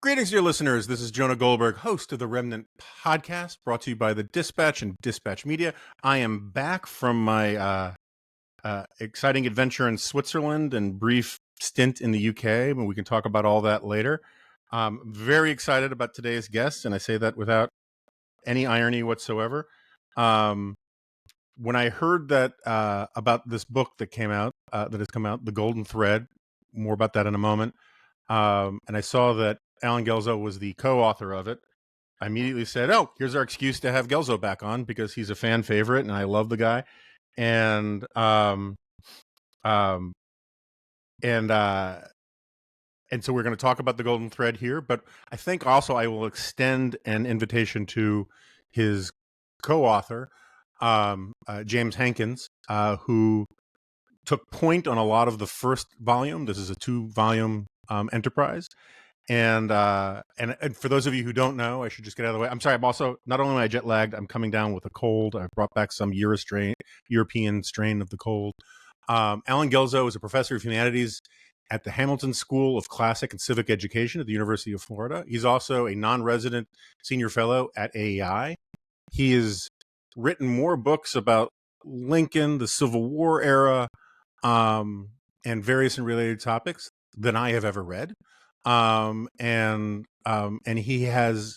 Greetings, dear listeners. This is Jonah Goldberg, host of the Remnant podcast, brought to you by the Dispatch and Dispatch Media. I am back from my exciting adventure in Switzerland and brief stint in the UK, but we can talk about all that later. Very excited about today's guest, and I say that without any irony whatsoever. When I heard that about this book that came out, that has come out, The Golden Thread, more about that in a moment, and I saw that Alan Guelzo was the co-author of it, I immediately said, "Oh, here's our excuse to have Guelzo back on because he's a fan favorite and I love the guy." And um, and so we're going to talk about The Golden Thread here, but I think also I will extend an invitation to his co-author, James Hankins, who took point on a lot of the first volume. This is a 2-volume enterprise. And for those of you who don't know, I should just get out of the way. I'm sorry. I'm also, not only am I jet lagged, I'm coming down with a cold. I've brought back some European strain of the cold. Alan Guelzo is a professor of humanities at the Hamilton School of Classic and Civic Education at the University of Florida. He's also a non-resident senior fellow at AEI. He has written more books about Lincoln, the Civil War era, and various and related topics than I have ever read. And he has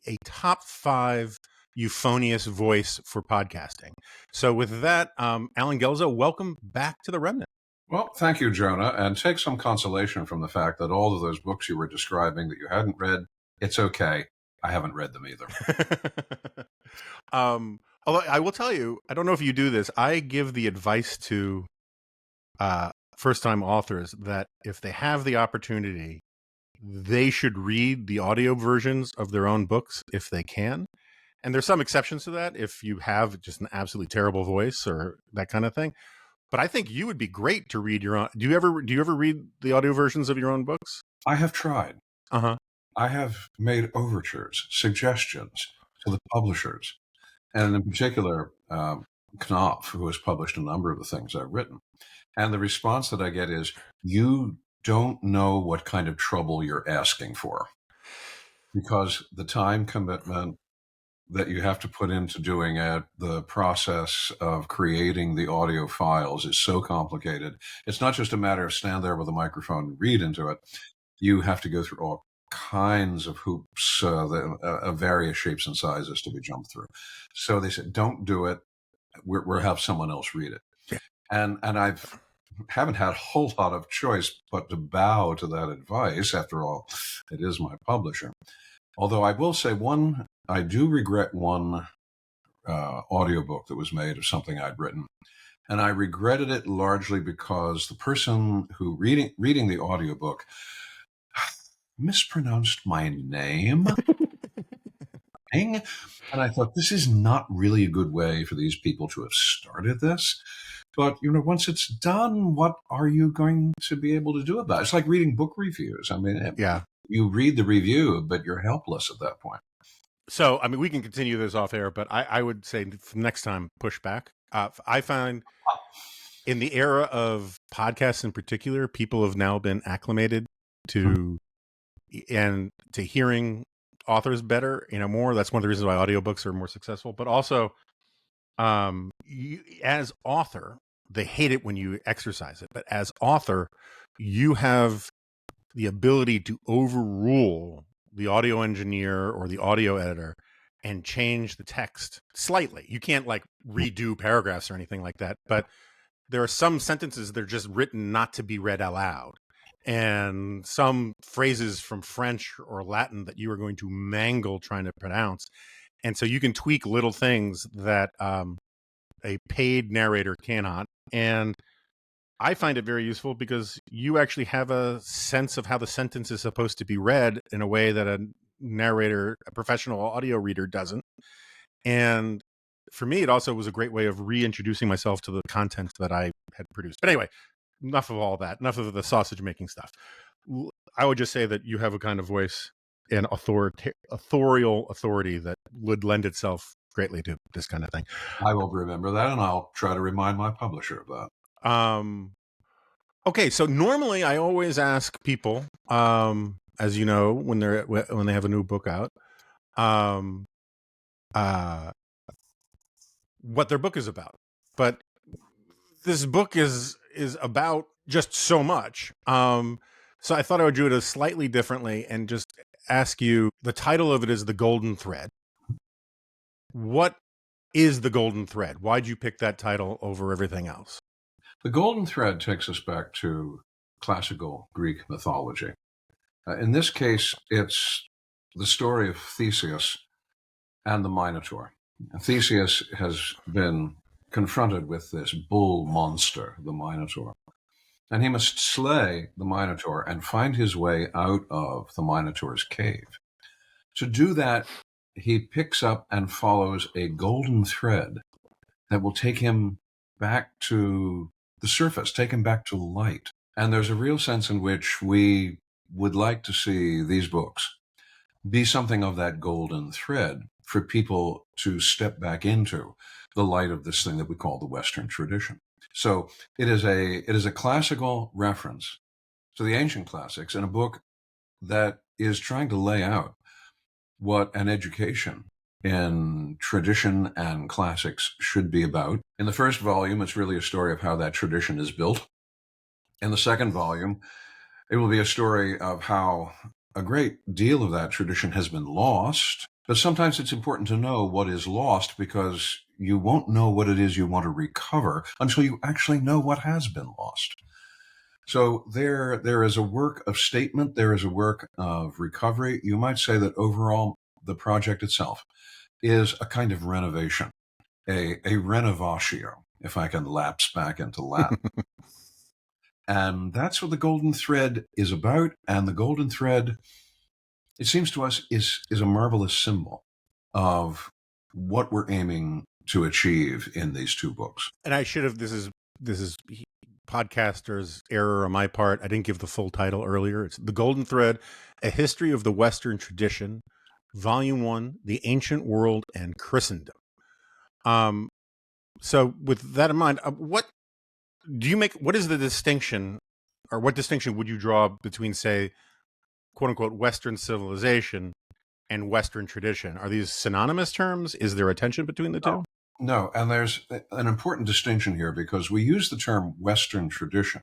a top 5 euphonious voice for podcasting. So with that, Alan Guelzo, welcome back to the Remnant. Well, thank you, Jonah, and take some consolation from the fact that all of those books you were describing that you hadn't read, it's okay. I haven't read them either. Although I will tell you, I don't know if you do this, I give the advice to first-time authors that if they have the opportunity, they should read the audio versions of their own books if they can. And there's some exceptions to that if you have just an absolutely terrible voice or that kind of thing. But I think you would be great to read your own. Do you ever read the audio versions of your own books? I have tried. Uh-huh. I have made overtures, suggestions to the publishers, and in particular, Knopf, who has published a number of the things I've written. And the response that I get is, you don't know what kind of trouble you're asking for, because the time commitment that you have to put into doing it, the process of creating the audio files is so complicated. It's not just a matter of stand there with a microphone and read into it. You have to go through all kinds of hoops of various shapes and sizes to be jumped through. So they said, don't do it. We'll have someone else read it. Yeah. And haven't had a whole lot of choice but to bow to that advice. After all, it is my publisher. Although I will say I do regret one audiobook that was made of something I'd written. And I regretted it largely because the person who reading the audiobook mispronounced my name. And I thought, this is not really a good way for these people to have started this. But, once it's done, what are you going to be able to do about it? It's like reading book reviews. I mean, yeah, you read the review, but you're helpless at that point. So, I mean, we can continue this off air, but I would say next time, push back. I find in the era of podcasts in particular, people have now been acclimated to and to hearing authors better, more. That's one of the reasons why audiobooks are more successful. But also, as author, they hate it when you exercise it. But as author, you have the ability to overrule the audio engineer or the audio editor and change the text slightly. You can't redo paragraphs or anything like that, but there are some sentences that are just written not to be read aloud, and some phrases from French or Latin that you are going to mangle trying to pronounce. And so you can tweak little things that a paid narrator cannot. And I find it very useful because you actually have a sense of how the sentence is supposed to be read in a way that a narrator, a professional audio reader, doesn't. And for me, it also was a great way of reintroducing myself to the content that I had produced. But anyway, enough of all that, enough of the sausage making stuff. I would just say that you have a kind of voice and authorial authority that would lend itself greatly to this kind of thing. I will remember that, and I'll try to remind my publisher of that. Okay, so normally I always ask people, and as you know, when they have a new book out, um, what their book is about. But this book is about just so much. So I thought I would do it slightly differently and just ask you. The title of it is The Golden Thread. What is the Golden Thread? Why'd you pick that title over everything else? The Golden Thread takes us back to classical Greek mythology. In this case, it's the story of Theseus and the Minotaur. Theseus has been confronted with this bull monster, the Minotaur, and he must slay the Minotaur and find his way out of the Minotaur's cave. To do that, he picks up and follows a golden thread that will take him back to the surface, take him back to light. And there's a real sense in which we would like to see these books be something of that golden thread for people to step back into the light of this thing that we call the Western tradition. So it is a classical reference to the ancient classics in a book that is trying to lay out what an education in tradition and classics should be about. In the first volume, it's really a story of how that tradition is built. In the second volume, it will be a story of how a great deal of that tradition has been lost. But sometimes it's important to know what is lost, because you won't know what it is you want to recover until you actually know what has been lost. So there is a work of statement, there is a work of recovery. You might say that overall, the project itself is a kind of renovation, a renovatio, if I can lapse back into Latin. And that's what the Golden Thread is about. And the Golden Thread, it seems to us, is a marvelous symbol of what we're aiming to achieve in these two books. And I should have, this is podcaster's error on my part. I didn't give the full title earlier. It's The Golden Thread, A History of the Western Tradition, Volume 1, The Ancient World and Christendom. So with that in mind, what is the distinction, or what distinction would you draw between, say, quote unquote, Western civilization and Western tradition? Are these synonymous terms? Is there a tension between the two? No, and there's an important distinction here, because we use the term Western tradition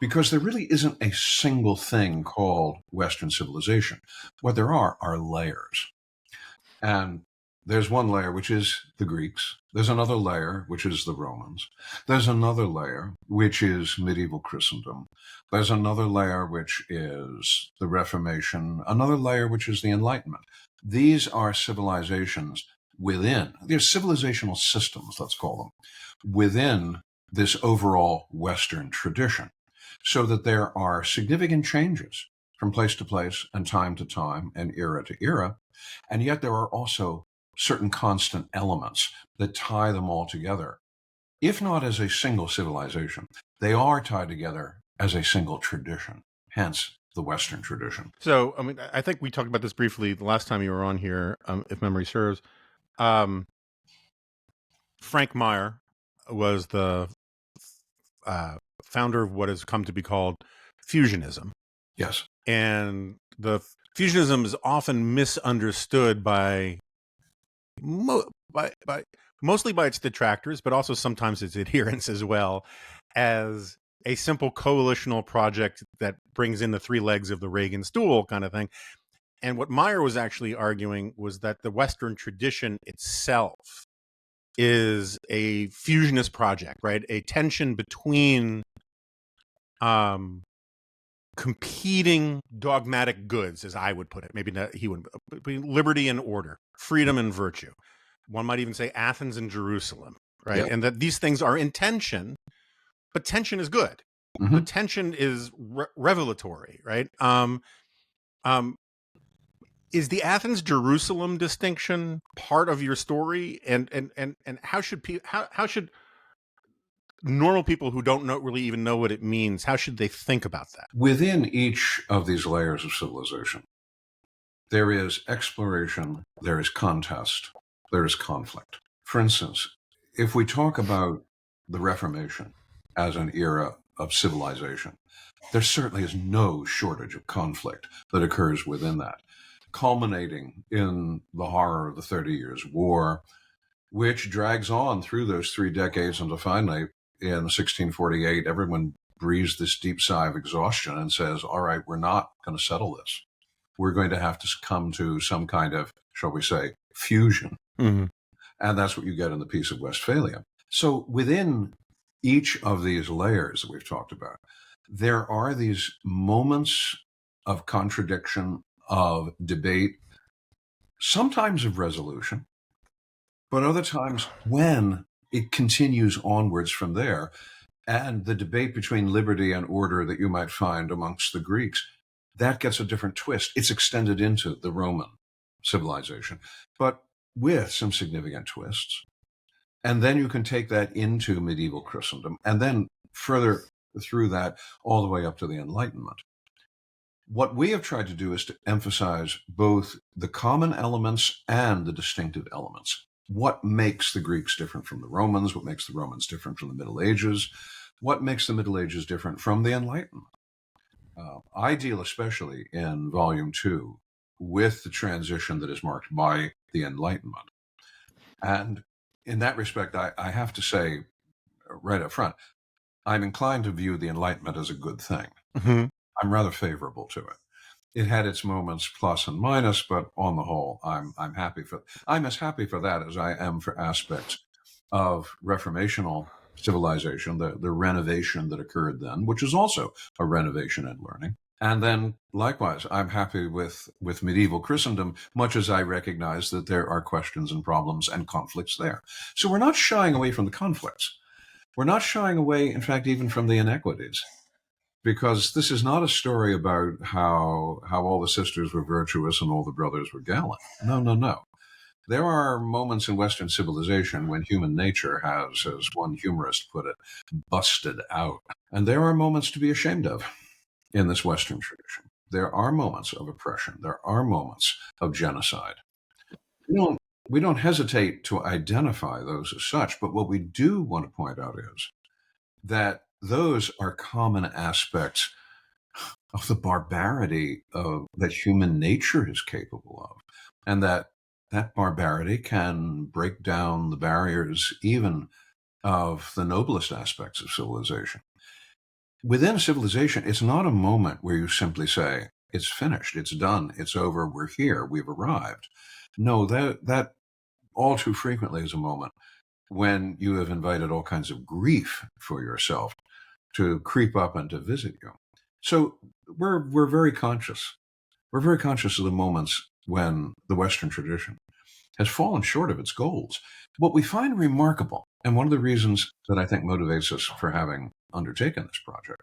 because there really isn't a single thing called Western civilization. What there are layers. And there's one layer, which is the Greeks. There's another layer, which is the Romans. There's another layer, which is medieval Christendom. There's another layer, which is the Reformation. Another layer, which is the Enlightenment. These are civilizations within, they're civilizational systems, let's call them, within this overall Western tradition, so that there are significant changes from place to place and time to time and era to era. And yet there are also certain constant elements that tie them all together. If not as a single civilization, they are tied together as a single tradition, hence the Western tradition. So, I mean, I think we talked about this briefly the last time you were on here, if memory serves. Frank Meyer was the founder of what has come to be called fusionism. Yes. And the fusionism is often misunderstood by mostly by its detractors, but also sometimes its adherents as well, as a simple coalitional project that brings in the three legs of the Reagan stool kind of thing. And what Meyer was actually arguing was that the Western tradition itself is a fusionist project, right? A tension between competing dogmatic goods, as I would put it. Maybe not, he would, between liberty and order, freedom and virtue. One might even say Athens and Jerusalem, right? Yeah. And that these things are in tension, but tension is good. Mm-hmm. The tension is revelatory, right? Is the Athens-Jerusalem distinction part of your story? And how should normal people who don't really even know what it means, how should they think about that? Within each of these layers of civilization, there is exploration, there is contest, there is conflict. For instance, if we talk about the Reformation as an era of civilization. There certainly is no shortage of conflict that occurs within that, culminating in the horror of the 30 Years' War, which drags on through those 3 decades until finally, in 1648, everyone breathes this deep sigh of exhaustion and says, all right, we're not going to settle this. We're going to have to come to some kind of, shall we say, fusion. Mm-hmm. And that's what you get in the Peace of Westphalia. So within each of these layers that we've talked about, there are these moments of contradiction, of debate, sometimes of resolution, but other times when it continues onwards from there. And the debate between liberty and order that you might find amongst the Greeks, that gets a different twist. It's extended into the Roman civilization, but with some significant twists. And then you can take that into medieval Christendom, and then further through that all the way up to the Enlightenment. What we have tried to do is to emphasize both the common elements and the distinctive elements. What makes the Greeks different from the Romans? What makes the Romans different from the Middle Ages? What makes the Middle Ages different from the Enlightenment? I deal especially in Volume 2 with the transition that is marked by the Enlightenment. And in that respect, I have to say right up front, I'm inclined to view the Enlightenment as a good thing. Mm-hmm. I'm rather favorable to it. It had its moments plus and minus, but on the whole, I'm as happy for that as I am for aspects of reformational civilization, the renovation that occurred then, which is also a renovation in learning. And then likewise, I'm happy with medieval Christendom, much as I recognize that there are questions and problems and conflicts there. So we're not shying away from the conflicts. We're not shying away, in fact, even from the inequities. Because this is not a story about how all the sisters were virtuous and all the brothers were gallant. No. There are moments in Western civilization when human nature has, as one humorist put it, busted out. And there are moments to be ashamed of in this Western tradition. There are moments of oppression. There are moments of genocide. We don't hesitate to identify those as such, but what we do want to point out is that those are common aspects of the barbarity that human nature is capable of, and that barbarity can break down the barriers even of the noblest aspects of civilization. Within civilization, it's not a moment where you simply say, it's finished, it's done, it's over, we're here, we've arrived. No, that all too frequently is a moment when you have invited all kinds of grief for yourself to creep up and to visit you. So we're very conscious. We're very conscious of the moments when the Western tradition has fallen short of its goals. What we find remarkable, and one of the reasons that I think motivates us for having undertaken this project,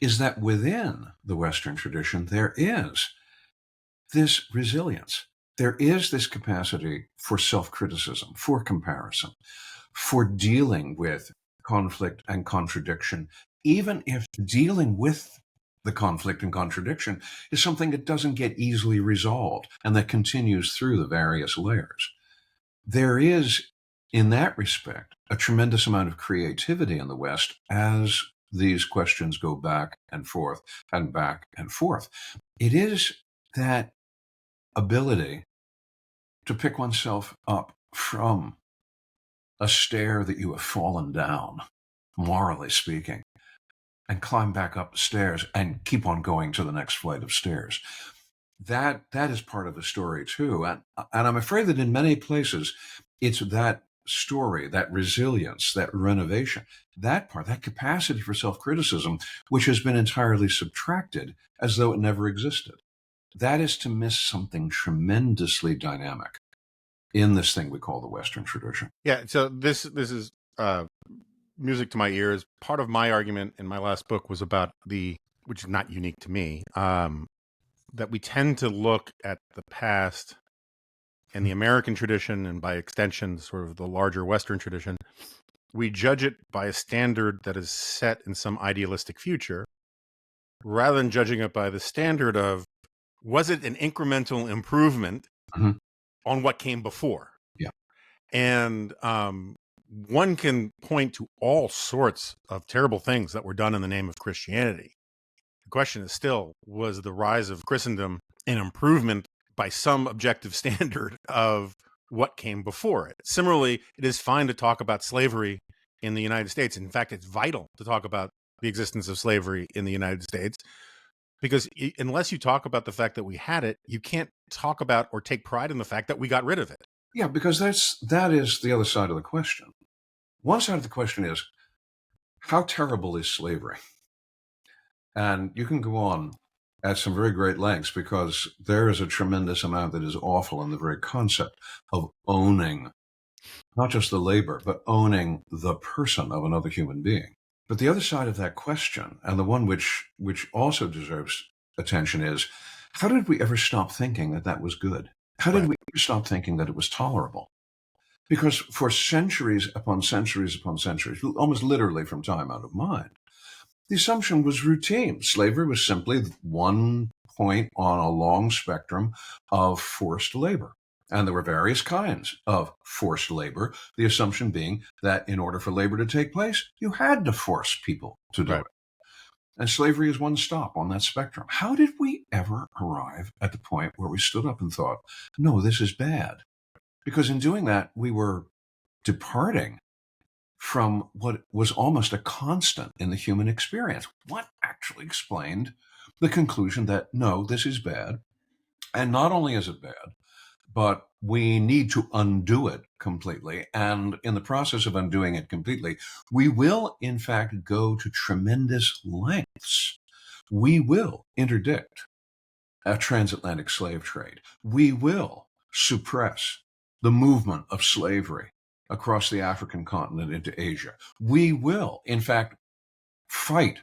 is that within the Western tradition, there is this resilience. There is this capacity for self-criticism, for comparison, for dealing with conflict and contradiction, even if dealing with the conflict and contradiction is something that doesn't get easily resolved and that continues through the various layers. There is, in that respect, a tremendous amount of creativity in the West as these questions go back and forth and back and forth. It is that ability to pick oneself up from a stair that you have fallen down, morally speaking, and climb back up the stairs and keep on going to the next flight of stairs. That is part of the story too. And I'm afraid that in many places, it's that story, that resilience, that renovation, that part, that capacity for self-criticism, which has been entirely subtracted as though it never existed. That is to miss something tremendously dynamic in this thing we call the Western tradition. Yeah, so this is music to my ears. Part of my argument in my last book was about which is not unique to me, that we tend to look at the past and the American tradition, and by extension, sort of the larger Western tradition. We judge it by a standard that is set in some idealistic future, rather than judging it by the standard of, was it an incremental improvement on what came before? Yeah. And one can point to all sorts of terrible things that were done in the name of Christianity. The question is still, was the rise of Christendom an improvement by some objective standard of what came before it? Similarly, it is fine to talk about slavery in the United States. In fact, it's vital to talk about the existence of slavery in the United States, because unless you talk about the fact that we had it, you can't talk about or take pride in the fact that we got rid of it. Yeah, because that is the other side of the question. One side of the question is, how terrible is slavery? And you can go on at some very great lengths, because there is a tremendous amount that is awful in the very concept of owning not just the labor, but owning the person of another human being. But the other side of that question, and the one which also deserves attention, is, how did we ever stop thinking that that was good? How did we ever stop thinking that it was tolerable? Because for centuries upon centuries upon centuries, almost literally from time out of mind, the assumption was routine. Slavery was simply one point on a long spectrum of forced labor. And there were various kinds of forced labor, the assumption being that in order for labor to take place, you had to force people to do it. And slavery is one stop on that spectrum. How did we ever arrive at the point where we stood up and thought, no, this is bad? Because in doing that, we were departing from what was almost a constant in the human experience. What actually explained the conclusion that, no, this is bad? And not only is it bad, but we need to undo it completely. And in the process of undoing it completely, we will, in fact, go to tremendous lengths. We will interdict a transatlantic slave trade. We will suppress the movement of slavery across the African continent into Asia. We will, in fact, fight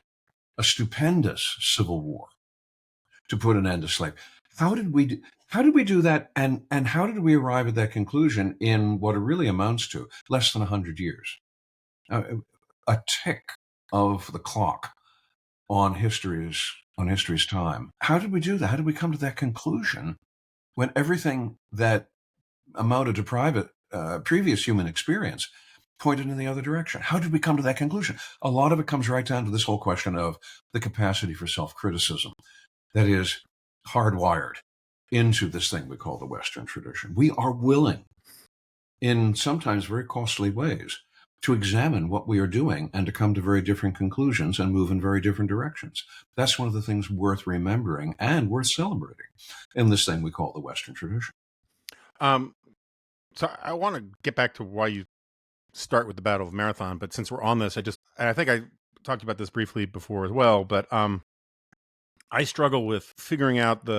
a stupendous civil war to put an end to slavery. How did we do that, and how did we arrive at that conclusion in what it really amounts to less than 100 years? A tick of the clock on history's time. How did we do that? How did we come to that conclusion when everything that amounted to previous human experience pointed in the other direction? How did we come to that conclusion? A lot of it comes right down to this whole question of the capacity for self-criticism that is hardwired into this thing we call the Western tradition. We are willing, in sometimes very costly ways, to examine what we are doing and to come to very different conclusions and move in very different directions. That's one of the things worth remembering and worth celebrating in this thing we call the Western tradition. So I want to get back to why you start with the Battle of Marathon, but since we're on this, I think I talked about this briefly before as well, but I struggle with figuring out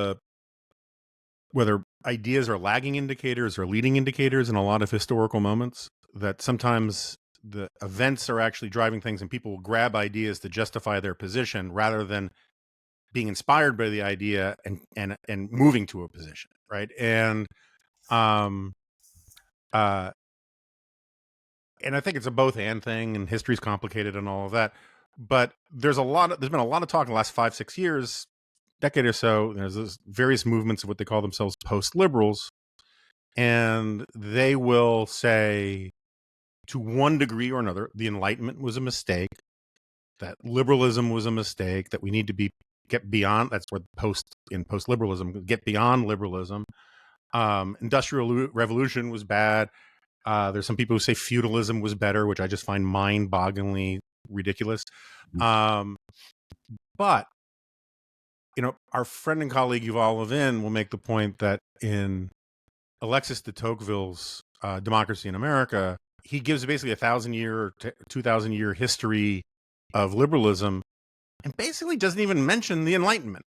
whether ideas are lagging indicators or leading indicators in a lot of historical moments, that sometimes the events are actually driving things and people will grab ideas to justify their position rather than being inspired by the idea and moving to a position, right? And I think it's a both and thing, and history's complicated and all of that. But there's been a lot of talk in the last 5-6 years, decade or so. There's various movements of what they call themselves post-liberals, and they will say, to one degree or another, the Enlightenment was a mistake, that liberalism was a mistake, that we need to get beyond. That's where post-liberalism, get beyond liberalism. Industrial revolution was bad. There's some people who say feudalism was better, which I just find mind-bogglingly ridiculous. But our friend and colleague Yuval Levin will make the point that in Alexis de Tocqueville's Democracy in America, he gives basically 1,000-year or 2,000-year history of liberalism, and basically doesn't even mention the Enlightenment.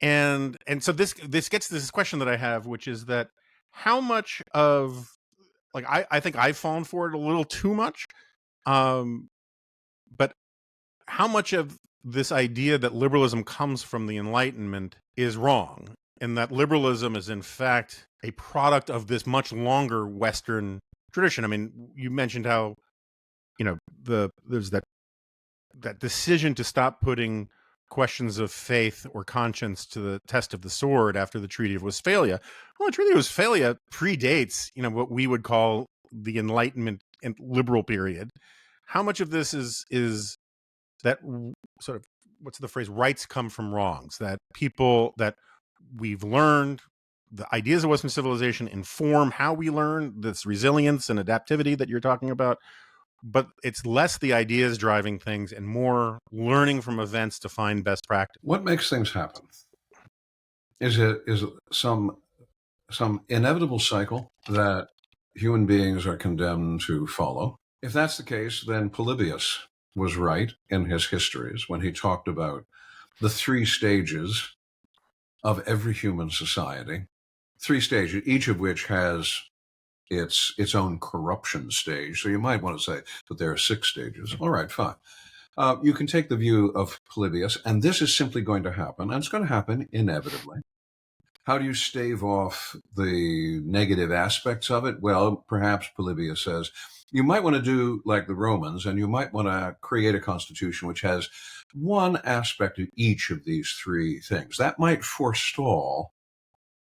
And so this gets to this question that I have, which is that how much of, like, I think I've fallen for it a little too much, but how much of this idea that liberalism comes from the Enlightenment is wrong, and that liberalism is in fact a product of this much longer Western tradition? I mean, you mentioned how there's that decision to stop putting questions of faith or conscience to the test of the sword after the Treaty of Westphalia. Well, the Treaty of Westphalia predates what we would call the Enlightenment liberal period. How much of this is that sort of, what's the phrase, rights come from wrongs, that people that we've learned, the ideas of Western civilization inform how we learn, this resilience and adaptivity that you're talking about, but it's less the ideas driving things and more learning from events to find best practice. What makes things happen? Is some inevitable cycle that human beings are condemned to follow? If that's the case, then Polybius was right in his histories when he talked about the 3 stages of every human society. 3 stages, each of which has its own corruption stage. So you might want to say that there are 6 stages. All right, fine. You can take the view of Polybius, and this is simply going to happen, and it's going to happen inevitably. How do you stave off the negative aspects of it? Well, perhaps Polybius says, you might want to do like the Romans, and you might want to create a constitution which has one aspect of each of these 3 things. That might forestall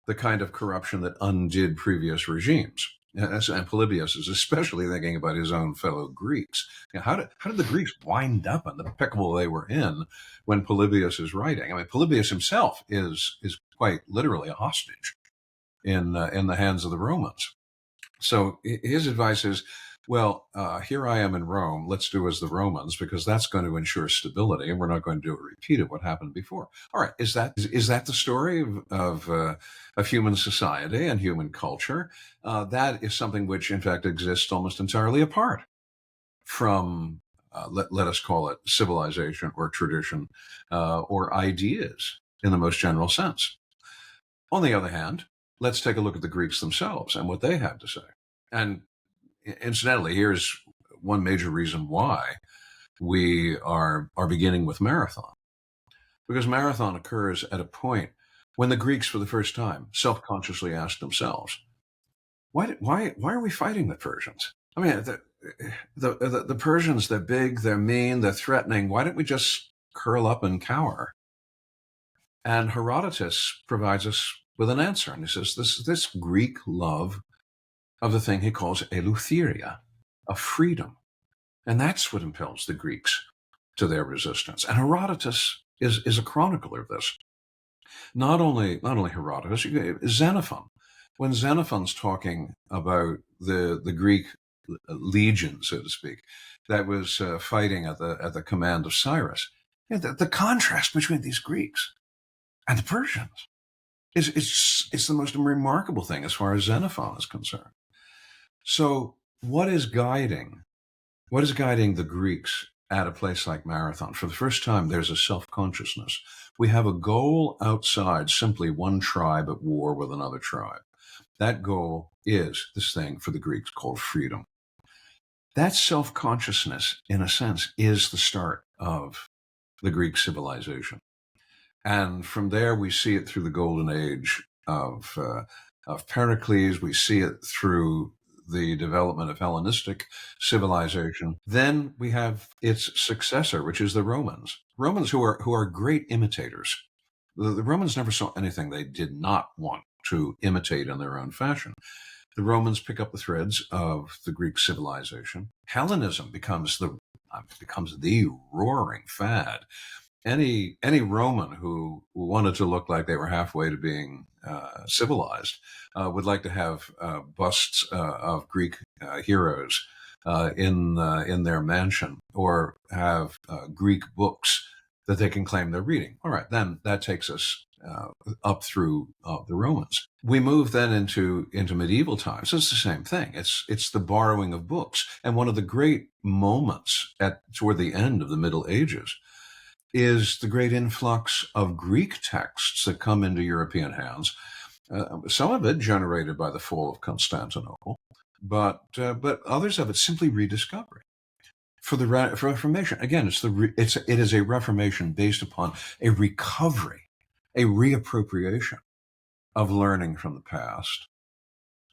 the kind of corruption that undid previous regimes. And Polybius is especially thinking about his own fellow Greeks. How did the Greeks wind up in the pickle they were in when Polybius is writing? I mean, Polybius himself is quite literally a hostage in the hands of the Romans. So his advice is, well, here I am in Rome. Let's do as the Romans, because that's going to ensure stability, and we're not going to do a repeat of what happened before. All right, is that the story of human society and human culture? That is something which, in fact, exists almost entirely apart from, let us call it civilization or tradition or ideas in the most general sense. On the other hand, let's take a look at the Greeks themselves and what they have to say. And incidentally, here's one major reason why we are beginning with Marathon. Because Marathon occurs at a point when the Greeks, for the first time, self-consciously asked themselves, why are we fighting the Persians? I mean, the Persians, they're big, they're mean, they're threatening. Why don't we just curl up and cower? And Herodotus provides us with an answer. And he says, this Greek love of the thing he calls eleutheria, of freedom. And that's what impels the Greeks to their resistance. And Herodotus is a chronicler of this. Not only Herodotus, Xenophon. When Xenophon's talking about the Greek legion, so to speak, that was fighting at the command of Cyrus, the contrast between these Greeks and the Persians it's the most remarkable thing as far as Xenophon is concerned. So what is guiding the Greeks at a place like Marathon? For the first time, there's a self-consciousness. We have a goal outside simply one tribe at war with another tribe. That goal is this thing for the Greeks called freedom. That self-consciousness, in a sense, is the start of the Greek civilization. And from there, we see it through the golden age of Pericles. We see it through the development of Hellenistic civilization. Then we have its successor, which is the Romans. Romans who are great imitators. The Romans never saw anything they did not want to imitate in their own fashion. The Romans pick up the threads of the Greek civilization. Hellenism becomes the roaring fad. Any Roman who wanted to look like they were halfway to being civilized would like to have busts of Greek heroes in their mansion, or have Greek books that they can claim they're reading. All right, then that takes us up through the Romans. We move then into medieval times. It's the same thing. It's the borrowing of books, and one of the great moments toward the end of the Middle Ages is the great influx of Greek texts that come into European hands. Some of it generated by the fall of Constantinople, but others of it simply rediscovery. For the Reformation, again, it is a Reformation based upon a recovery, a reappropriation of learning from the past.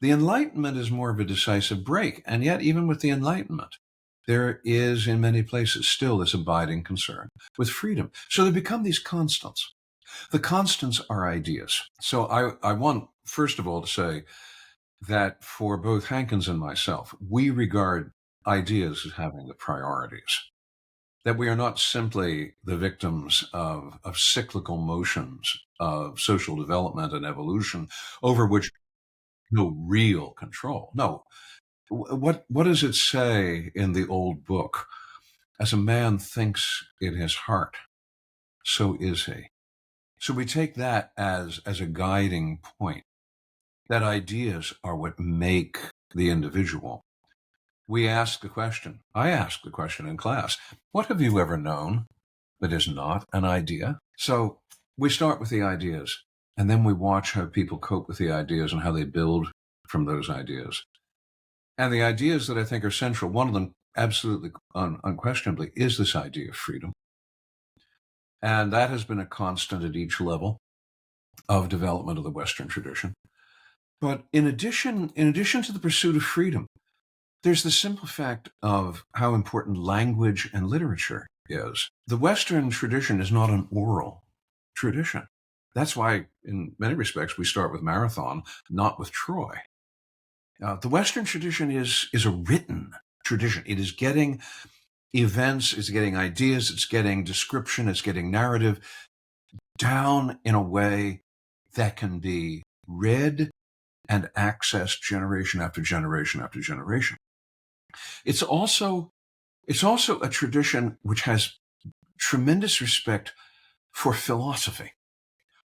The Enlightenment is more of a decisive break, and yet even with the Enlightenment, there is in many places still this abiding concern with freedom. So there become these constants. The constants are ideas. So I want, first of all, to say that for both Hankins and myself, we regard ideas as having the priorities, that we are not simply the victims of cyclical motions of social development and evolution over which no real control. No. What does it say in the old book? As a man thinks in his heart, so is he. So we take that as a guiding point, that ideas are what make the individual. We ask the question, I ask the question in class, what have you ever known that is not an idea? So we start with the ideas, and then we watch how people cope with the ideas and how they build from those ideas. And the ideas that I think are central, one of them absolutely unquestionably is this idea of freedom. And that has been a constant at each level of development of the Western tradition. But in addition to the pursuit of freedom, there's the simple fact of how important language and literature is. The Western tradition is not an oral tradition. That's why, in many respects, we start with Marathon, not with Troy. The Western tradition is a written tradition. It is getting events, it's getting ideas, it's getting description, it's getting narrative down in a way that can be read and accessed generation after generation after generation. It's also a tradition which has tremendous respect for philosophy,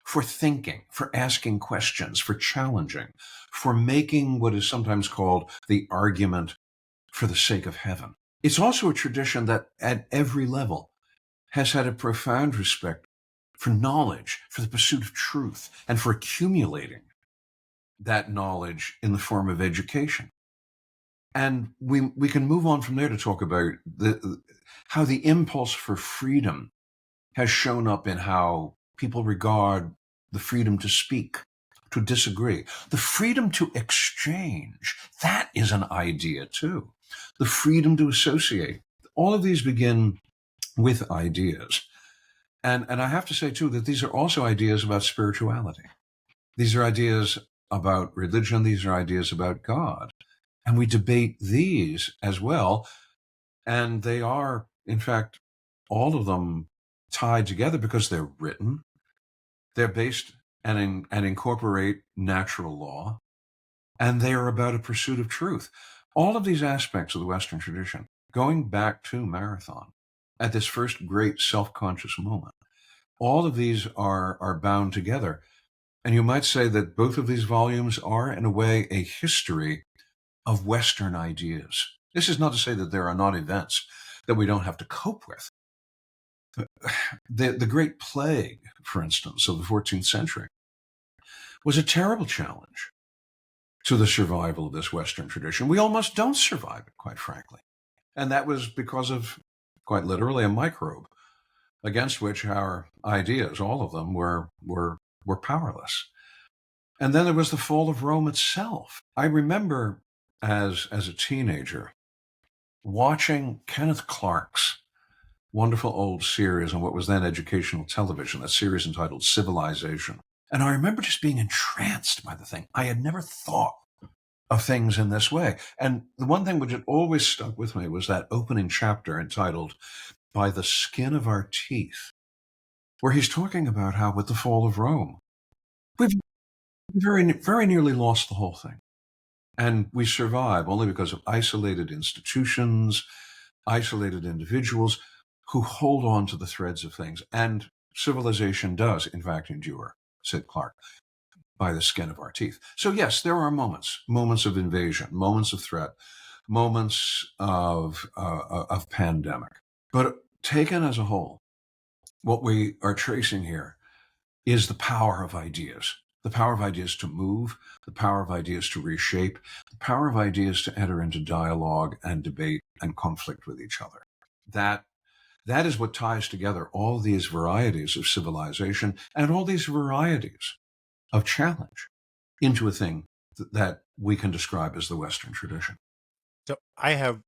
for thinking, for asking questions, for challenging, for making what is sometimes called the argument for the sake of heaven. It's also a tradition that at every level has had a profound respect for knowledge, for the pursuit of truth, and for accumulating that knowledge in the form of education. And we can move on from there to talk about how the impulse for freedom has shown up in how people regard the freedom to speak, to disagree, the freedom to exchange. That is an idea too. The freedom to associate. All of these begin with ideas. And I have to say too that these are also ideas about spirituality. These are ideas about religion. These are ideas about God. And we debate these as well. And they are, in fact, all of them tied together because they're written. They're based and incorporate natural law. And they are about a pursuit of truth. All of these aspects of the Western tradition, going back to Marathon, at this first great self-conscious moment, all of these are bound together. And you might say that both of these volumes are, in a way, a history of Western ideas. This is not to say that there are not events that we don't have to cope with. The Great Plague, for instance, of the 14th century was a terrible challenge to the survival of this Western tradition. We almost don't survive it, quite frankly. And that was because of, quite literally, a microbe against which our ideas, all of them, were powerless. And then there was the fall of Rome itself. I remember as a teenager watching Kenneth Clark's wonderful old series on what was then educational television, that series entitled Civilization. And I remember just being entranced by the thing. I had never thought of things in this way. And the one thing which had always stuck with me was that opening chapter entitled By the Skin of Our Teeth, where he's talking about how with the fall of Rome, we've very, very nearly lost the whole thing. And we survive only because of isolated institutions, isolated individuals who hold on to the threads of things. And civilization does, in fact, endure, said Clark, by the skin of our teeth. So yes, there are moments of invasion, moments of threat, moments of pandemic. But taken as a whole, what we are tracing here is the power of ideas. The power of ideas to move, the power of ideas to reshape, the power of ideas to enter into dialogue and debate and conflict with each other. That is what ties together all these varieties of civilization and all these varieties of challenge into a thing that we can describe as the Western tradition. So I have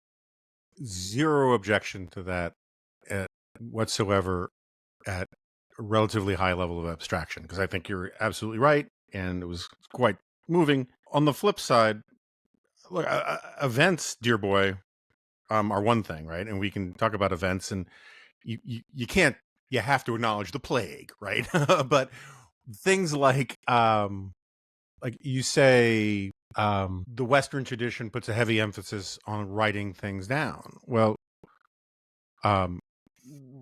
zero objection to that whatsoever at a relatively high level of abstraction, because I think you're absolutely right, and it was quite moving. On the flip side, look, events, dear boy, are one thing, right? And we can talk about events, and you can't, you have to acknowledge the plague, right? But things like you say, the Western tradition puts a heavy emphasis on writing things down. Well, um,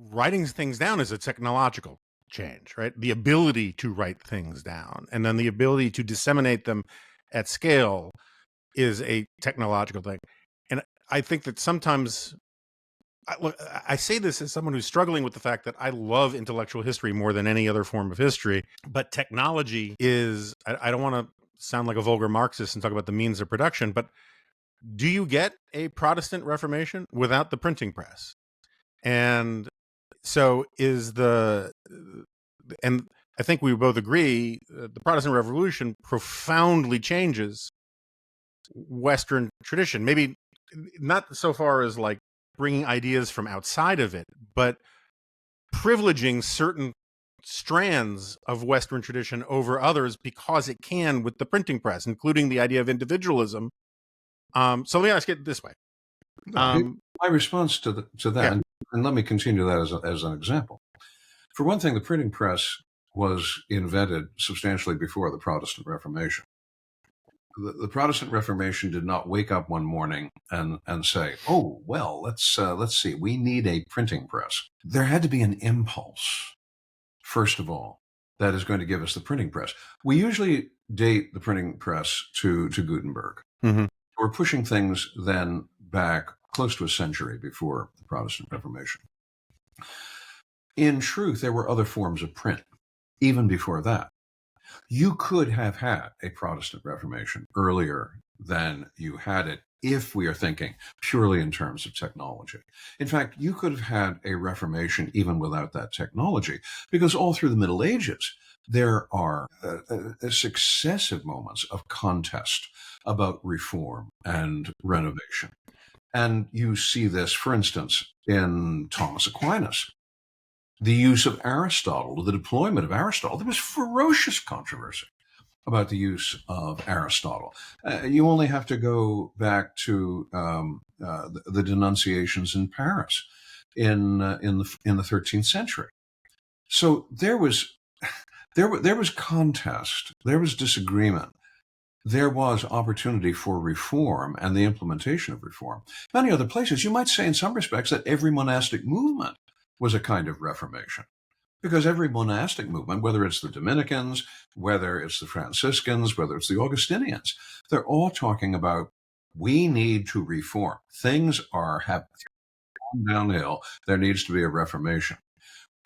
writing things down is a technological change, right? The ability to write things down and then the ability to disseminate them at scale is a technological thing. And I think that sometimes I say this as someone who's struggling with the fact that I love intellectual history more than any other form of history, but technology is, I don't want to sound like a vulgar Marxist and talk about the means of production, but do you get a Protestant Reformation without the printing press? And so and I think we both agree the Protestant Revolution profoundly changes Western tradition. Maybe not so far as like bringing ideas from outside of it, but privileging certain strands of Western tradition over others because it can with the printing press, including the idea of individualism. So let me ask it this way. My response to that, Yeah. and let me continue that as an example. For one thing, the printing press was invented substantially before the Protestant Reformation. The Protestant Reformation did not wake up one morning and say, "Oh, well, let's see, we need a printing press." There had to be an impulse, first of all, that is going to give us the printing press. We usually date the printing press to Gutenberg. Mm-hmm. We're pushing things then back close to a century before the Protestant Reformation. In truth, there were other forms of print even before that. You could have had a Protestant Reformation earlier than you had it if we are thinking purely in terms of technology. In fact, you could have had a Reformation even without that technology, because all through the Middle Ages, there are successive moments of contest about reform and renovation. And you see this, for instance, in Thomas Aquinas. The use of Aristotle, the deployment of Aristotle, there was ferocious controversy about the use of Aristotle. You only have to go back to the denunciations in Paris in the 13th century. So there was contest, there was disagreement, there was opportunity for reform and the implementation of reform. Many other places, you might say in some respects that every monastic movement was a kind of reformation. Because every monastic movement, whether it's the Dominicans, whether it's the Franciscans, whether it's the Augustinians, they're all talking about, we need to reform. Things have gone downhill. There needs to be a reformation.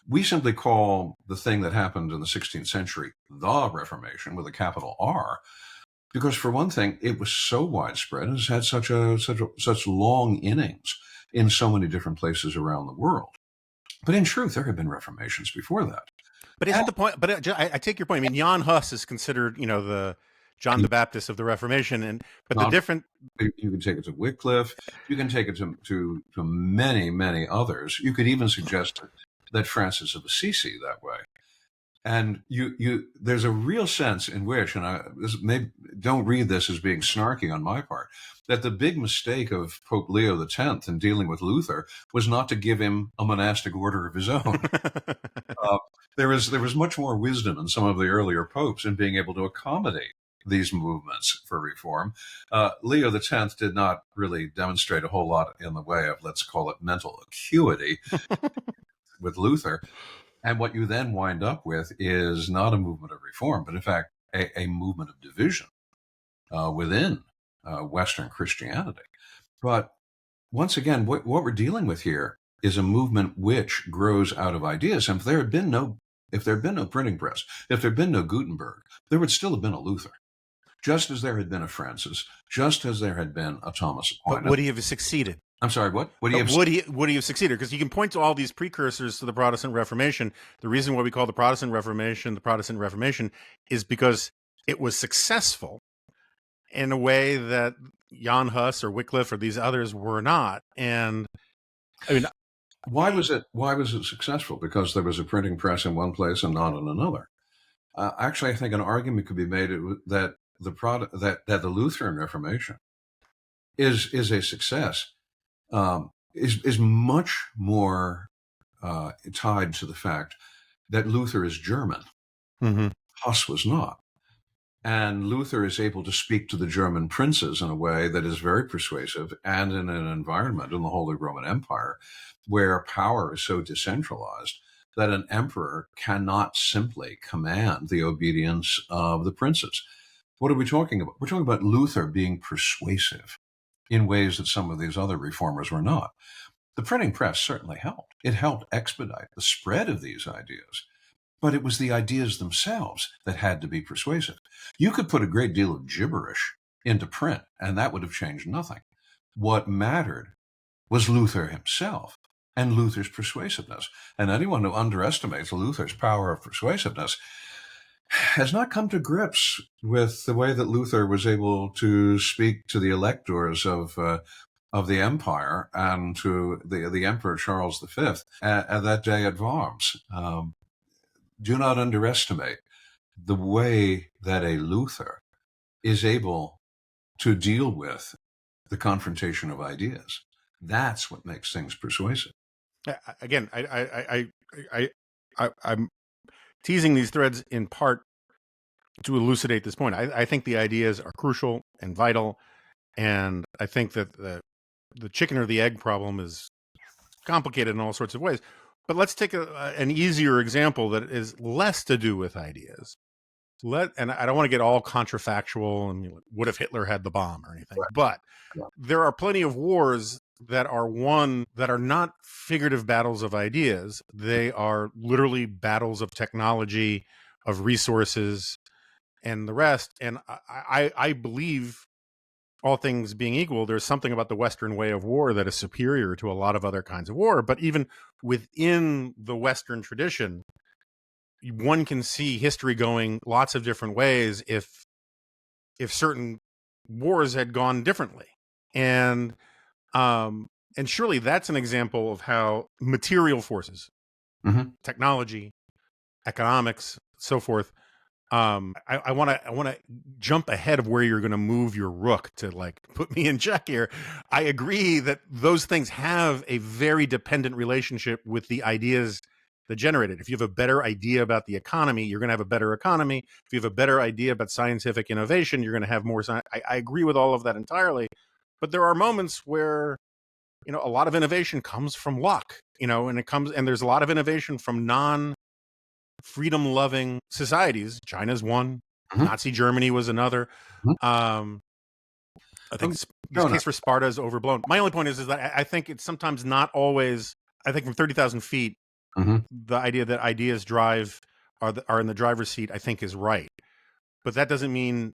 We simply call the thing that happened in the 16th century the Reformation with a capital R, because for one thing, it was so widespread and has had such long innings in so many different places around the world. But in truth, there have been reformations before that. But isn't the point? But I take your point. I mean, Jan Hus is considered, the John the Baptist of the Reformation, but the different. You can take it to Wycliffe. You can take it to many others. You could even suggest that Francis of Assisi that way. And there's a real sense in which, and don't read this as being snarky on my part, that the big mistake of Pope Leo X in dealing with Luther was not to give him a monastic order of his own. There was much more wisdom in some of the earlier popes in being able to accommodate these movements for reform. Leo X did not really demonstrate a whole lot in the way of, let's call it, mental acuity with Luther. And what you then wind up with is not a movement of reform, but in fact, a movement of division within Western Christianity. But once again, what we're dealing with here is a movement which grows out of ideas. And if there had been no printing press, if there had been no Gutenberg, there would still have been a Luther, just as there had been a Francis, just as there had been a Thomas Aquinas. But would he have succeeded? I'm sorry, what? Would he have succeeded? Because you can point to all these precursors to the Protestant Reformation. The reason why we call the Protestant Reformation is because it was successful in a way that Jan Hus or Wycliffe or these others were not. And I mean, why was it successful? Because there was a printing press in one place and not in another. Actually, I think an argument could be made that the Lutheran Reformation is a success is much more tied to the fact that Luther is German. Mm-hmm. Huss was not. And Luther is able to speak to the German princes in a way that is very persuasive, and in an environment in the Holy Roman Empire where power is so decentralized that an emperor cannot simply command the obedience of the princes. What are we talking about? We're talking about Luther being persuasive in ways that some of these other reformers were not. The printing press certainly helped. It helped expedite the spread of these ideas. But it was the ideas themselves that had to be persuasive. You could put a great deal of gibberish into print, and that would have changed nothing. What mattered was Luther himself and Luther's persuasiveness. And anyone who underestimates Luther's power of persuasiveness has not come to grips with the way that Luther was able to speak to the electors of the empire and to the Emperor Charles V at that day at Worms. Do not underestimate the way that a Luther is able to deal with the confrontation of ideas. That's what makes things persuasive. Again, I'm teasing these threads in part to elucidate this point. I think the ideas are crucial and vital, and I think that the chicken or the egg problem is complicated in all sorts of ways. But let's take an easier example that is less to do with ideas. And I don't want to get all contrafactual and what if Hitler had the bomb or anything, Right. but Yeah. there are plenty of wars that are won that are not figurative battles of ideas. They are literally battles of technology, of resources, and the rest. And I believe, all things being equal, there's something about the Western way of war that is superior to a lot of other kinds of war. But even within the Western tradition, one can see history going lots of different ways if certain wars had gone differently. And surely that's an example of how material forces, Mm-hmm. technology, economics, so forth. I want to jump ahead of where you're going to move your rook to like put me in check here. I agree that those things have a very dependent relationship with the ideas that generate it. If you have a better idea about the economy, you're going to have a better economy. If you have a better idea about scientific innovation, you're going to have more science. I agree with all of that entirely. But there are moments where, a lot of innovation comes from luck, and there's a lot of innovation from freedom-loving societies. China's one. Mm-hmm. Nazi Germany was another. I think this case for Sparta is overblown. My only point is that I think it's sometimes not always. I think from 30,000 feet, Mm-hmm. the idea that ideas drive are in the driver's seat, I think, is right. But that doesn't mean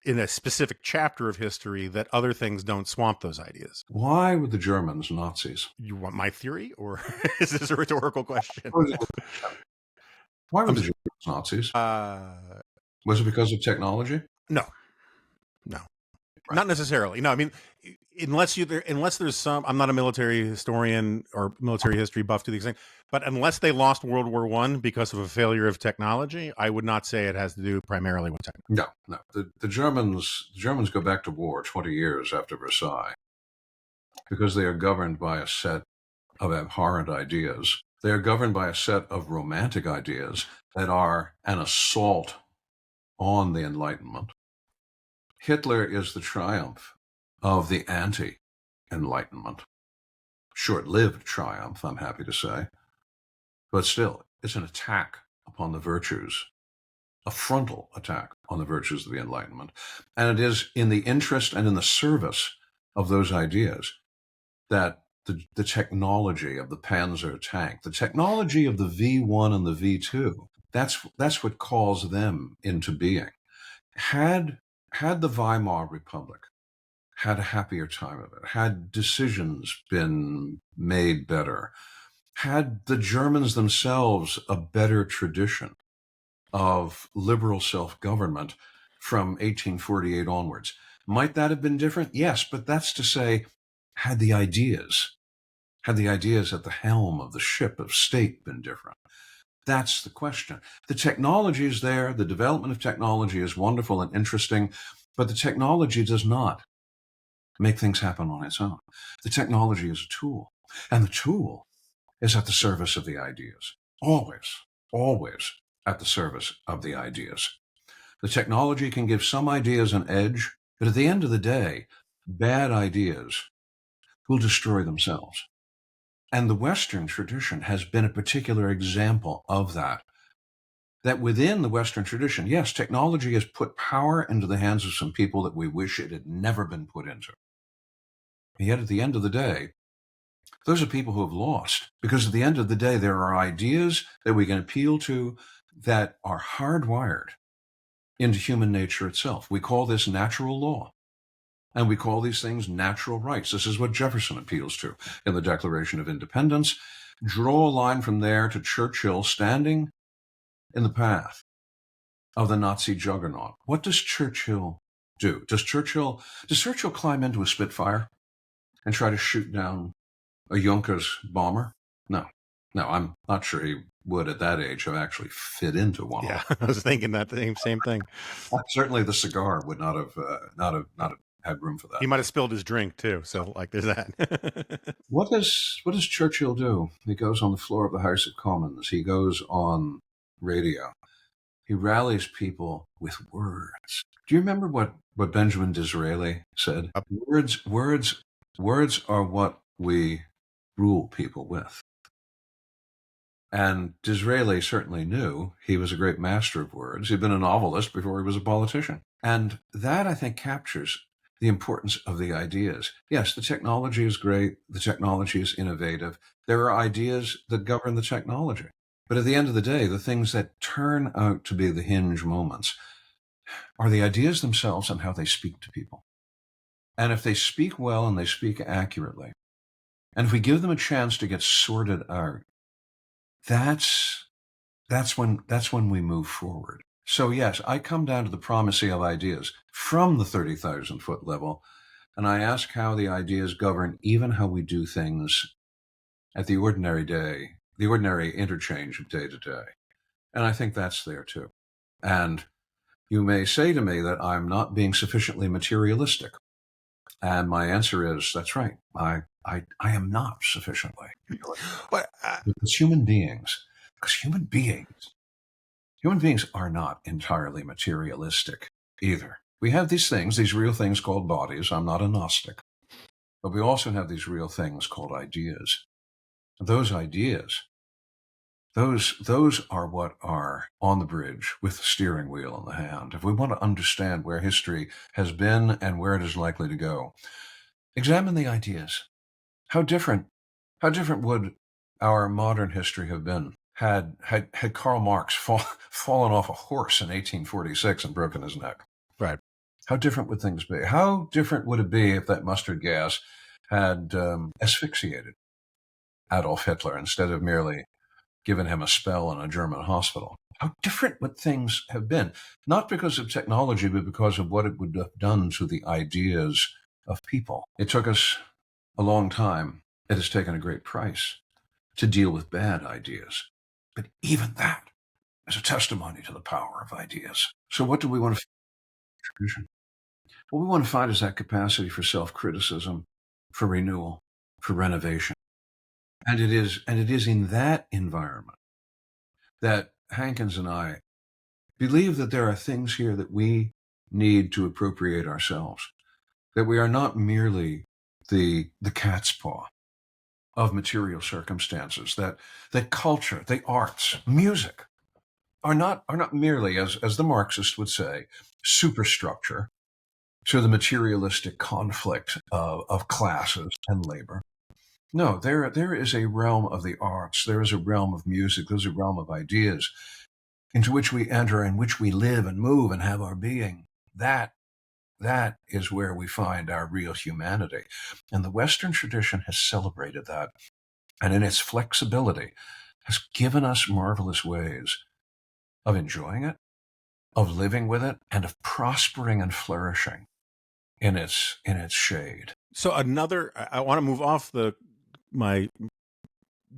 in a specific chapter of history that other things don't swamp those ideas. Why were the Germans Nazis? You want my theory, or is this a rhetorical question? Why were the Germans Nazis? Was it because of technology? No. Right. Not necessarily. No, I mean, unless there's some. I'm not a military historian or military history buff to the extent, but unless they lost World War I because of a failure of technology, I would not say it has to do primarily with technology. No. The Germans go back to war 20 years after Versailles because they are governed by a set of abhorrent ideas. They are governed by a set of romantic ideas that are an assault on the Enlightenment. Hitler is the triumph of the anti-Enlightenment. Short-lived triumph, I'm happy to say. But still, it's an attack upon the virtues, a frontal attack on the virtues of the Enlightenment. And it is in the interest and in the service of those ideas that the technology of the Panzer tank, the technology of the V1 and the V2, that's what calls them into being. Had the Weimar Republic had a happier time of it, had decisions been made better, had the Germans themselves a better tradition of liberal self-government from 1848 onwards, might that have been different? Yes, but that's to say, had the ideas at the helm of the ship of state been different? That's the question. The technology is there. The development of technology is wonderful and interesting, but the technology does not make things happen on its own. The technology is a tool, and the tool is at the service of the ideas. Always, always at the service of the ideas. The technology can give some ideas an edge, but at the end of the day, bad ideas will destroy themselves. And the Western tradition has been a particular example of that. That within the Western tradition, yes, technology has put power into the hands of some people that we wish it had never been put into. And yet at the end of the day, those are people who have lost, because at the end of the day, there are ideas that we can appeal to that are hardwired into human nature itself. We call this natural law, and we call these things natural rights. This is what Jefferson appeals to in the Declaration of Independence. Draw a line from there to Churchill standing in the path of the Nazi juggernaut. What does Churchill do? Does Churchill climb into a Spitfire and try to shoot down a Junkers bomber? No, I'm not sure he would at that age have actually fit into one. Yeah, I was thinking that same thing. Certainly, the cigar would not have had room for that. He might have spilled his drink too. So, like, there's that. What does Churchill do? He goes on the floor of the House of Commons. He goes on radio. He rallies people with words. Do you remember what Benjamin Disraeli said? Words are what we rule people with. And Disraeli certainly knew he was a great master of words. He'd been a novelist before he was a politician. And that, I think, captures the importance of the ideas. Yes, the technology is great. The technology is innovative. There are ideas that govern the technology. But at the end of the day, the things that turn out to be the hinge moments are the ideas themselves and how they speak to people. And if they speak well and they speak accurately, and if we give them a chance to get sorted out, that's when we move forward. So yes, I come down to the primacy of ideas from the 30,000-foot level, and I ask how the ideas govern even how we do things at the ordinary day, the ordinary interchange of day to day. And I think that's there too. And you may say to me that I'm not being sufficiently materialistic. And my answer is, that's right. I am not sufficiently. But Because human beings are not entirely materialistic either. We have these things, these real things called bodies. I'm not a Gnostic. But we also have these real things called ideas. Those ideas, those are what are on the bridge with the steering wheel in the hand. If we want to understand where history has been and where it is likely to go, examine the ideas. How different would our modern history have been had Karl Marx fallen off a horse in 1846 and broken his neck? right. How different would things be? How different would it be if that mustard gas had asphyxiated Adolf Hitler instead of merely given him a spell in a German hospital? How different would things have been? Not because of technology, but because of what it would have done to the ideas of people. It took us a long time. It has taken a great price to deal with bad ideas. But even that is a testimony to the power of ideas. So what do we want to find? What we want to find is that capacity for self-criticism, for renewal, for renovation. And it is in that environment that Hankins and I believe that there are things here that we need to appropriate ourselves, that we are not merely the cat's paw of material circumstances, that culture, the arts, music are not merely, as the Marxist would say, superstructure to the materialistic conflict of classes and labor. No, there is a realm of the arts, there is a realm of music, there's a realm of ideas into which we enter, in which we live and move and have our being. That is where we find our real humanity. And the Western tradition has celebrated that, and in its flexibility has given us marvelous ways of enjoying it, of living with it, and of prospering and flourishing in its shade. So I want to move off my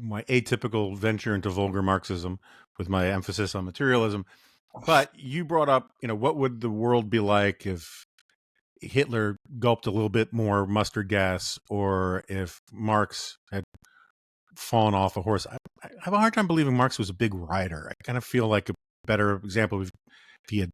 atypical venture into vulgar Marxism with my emphasis on materialism. But you brought up, what would the world be like if Hitler gulped a little bit more mustard gas, or if Marx had fallen off a horse. I have a hard time believing Marx was a big rider. I kind of feel like a better example if he had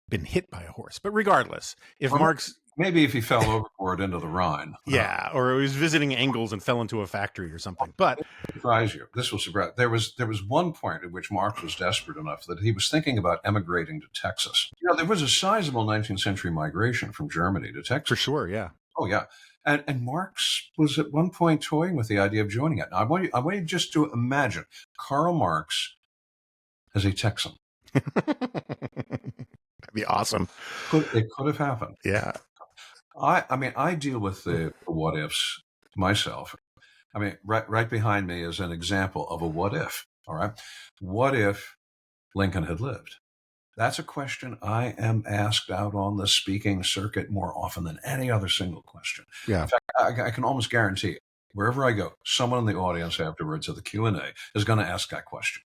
been hit by a horse. But regardless, if Or Marx, maybe if he fell overboard into the Rhine. yeah, or he was visiting Engels and fell into a factory or something. But Surprise you. This will surprise. There was one point at which Marx was desperate enough that he was thinking about emigrating to Texas. There was a sizable 19th century migration from Germany to Texas. for sure, yeah. Oh yeah, and Marx was at one point toying with the idea of joining it. Now, I want you just to imagine Karl Marx as a Texan. That'd be awesome. It could have happened. Yeah. I mean, I deal with the what ifs myself. I mean, right behind me is an example of a what if. All right, what if Lincoln had lived? That's a question I am asked out on the speaking circuit more often than any other single question. Yeah. In fact, I can almost guarantee it. Wherever I go, someone in the audience afterwards of the Q&A is going to ask that question.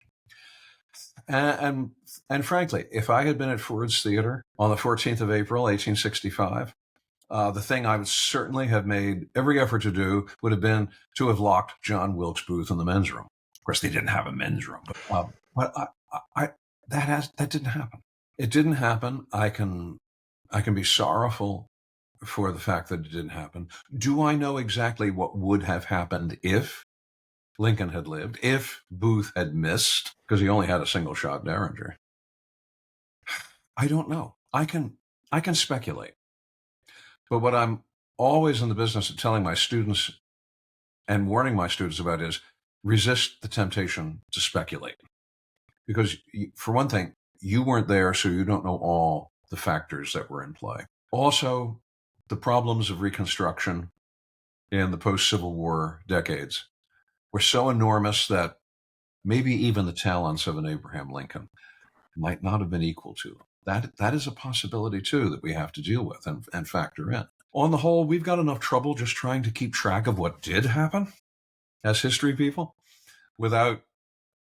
And frankly, if I had been at Ford's Theater on the 14th of April, 1865, the thing I would certainly have made every effort to do would have been to have locked John Wilkes Booth in the men's room. Of course, they didn't have a men's room, but that didn't happen. It didn't happen. I can be sorrowful for the fact that it didn't happen. Do I know exactly what would have happened if Lincoln had lived, if Booth had missed, because he only had a single shot Derringer? I don't know. I can speculate. But what I'm always in the business of telling my students and warning my students about is resist the temptation to speculate. Because for one thing, you weren't there, so you don't know all the factors that were in play. Also, the problems of Reconstruction in the post-Civil War decades were so enormous that maybe even the talents of an Abraham Lincoln might not have been equal to them. That is a possibility, too, that we have to deal with and factor in. On the whole, we've got enough trouble just trying to keep track of what did happen as history people without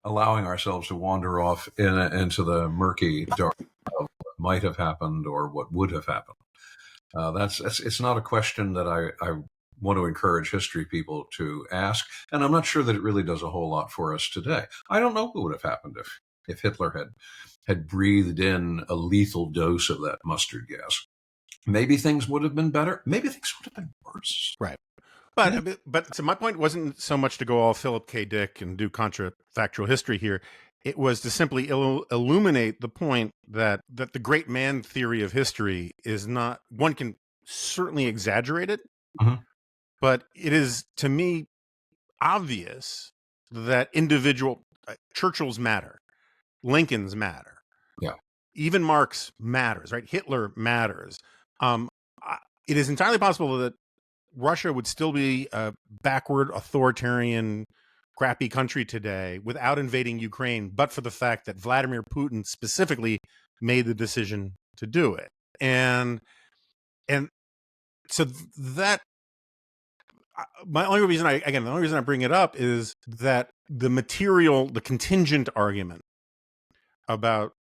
allowing ourselves to wander off into the murky dark of what might have happened or what would have happened. It's not a question that I want to encourage history people to ask, and I'm not sure that it really does a whole lot for us today. I don't know what would have happened if Hitler had breathed in a lethal dose of that mustard gas. Maybe things would have been better. Maybe things would have been worse. Right. But so my point wasn't so much to go all Philip K. Dick and do contrafactual history here. It was to simply illuminate the point that the great man theory of history is not, one can certainly exaggerate it, but it is, to me, obvious that Churchill's matter, Lincoln's matter. Yeah. Even Marx matters, right? Hitler matters. It is entirely possible that Russia would still be a backward, authoritarian, crappy country today without invading Ukraine, but for the fact that Vladimir Putin specifically made the decision to do it. And so that, the only reason I bring it up is that the contingent argument about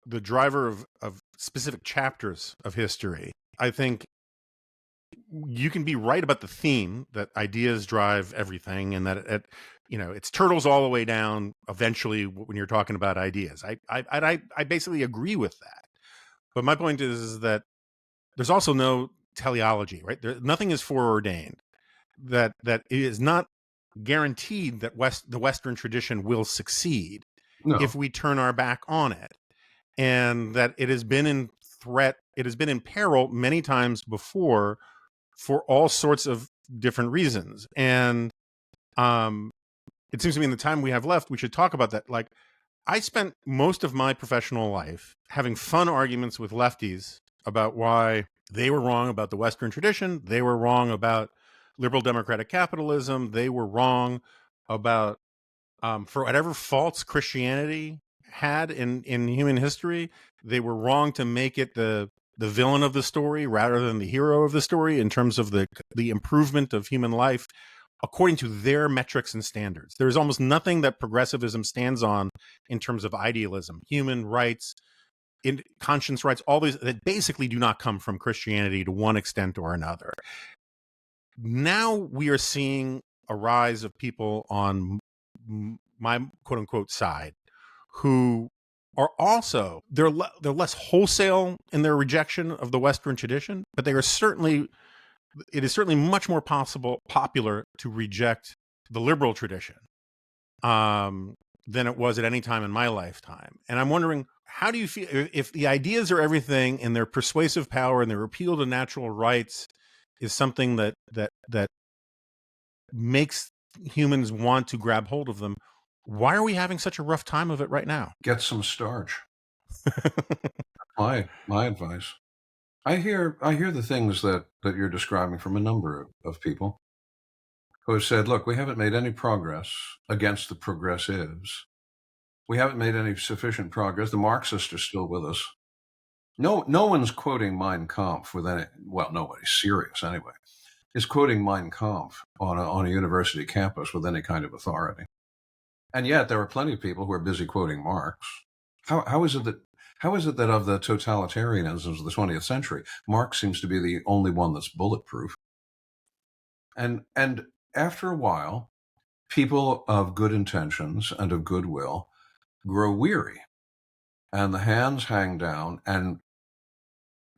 the driver of specific chapters of history, I think you can be right about the theme that ideas drive everything, and that it's turtles all the way down eventually when you're talking about ideas. I basically agree with that. But my point is that there's also no teleology, right? Nothing is foreordained. That it is not guaranteed that the Western tradition will succeed if we turn our back on it, and that it has been in threat. It has been in peril many times before, for all sorts of different reasons. And it seems to me in the time we have left, we should talk about that. Like, I spent most of my professional life having fun arguments with lefties about why they were wrong about the Western tradition. They were wrong about liberal democratic capitalism. They were wrong about, for whatever faults Christianity had in human history, they were wrong to make it the villain of the story rather than the hero of the story in terms of the improvement of human life according to their metrics and standards. There's almost nothing that progressivism stands on in terms of idealism, human rights, in conscience rights, all these that basically do not come from Christianity to one extent or another. Now we are seeing a rise of people on my quote unquote side who are also they're less wholesale in their rejection of the Western tradition, but it is certainly much more popular to reject the liberal tradition than it was at any time in my lifetime. And I'm wondering, how do you feel if the ideas are everything and their persuasive power and their appeal to natural rights is something that makes humans want to grab hold of them? Why are we having such a rough time of it right now? Get some starch. My advice. I hear the things that you're describing from a number of people who have said, look, we haven't made any progress against the progressives. We haven't made any sufficient progress. The Marxists are still with us. No one's quoting Mein Kampf with any, well, nobody serious anyway, is quoting Mein Kampf on a university campus with any kind of authority. And yet there are plenty of people who are busy quoting Marx. How is it that of the totalitarianisms of the 20th century, Marx seems to be the only one that's bulletproof? And after a while, people of good intentions and of goodwill grow weary, and the hands hang down. And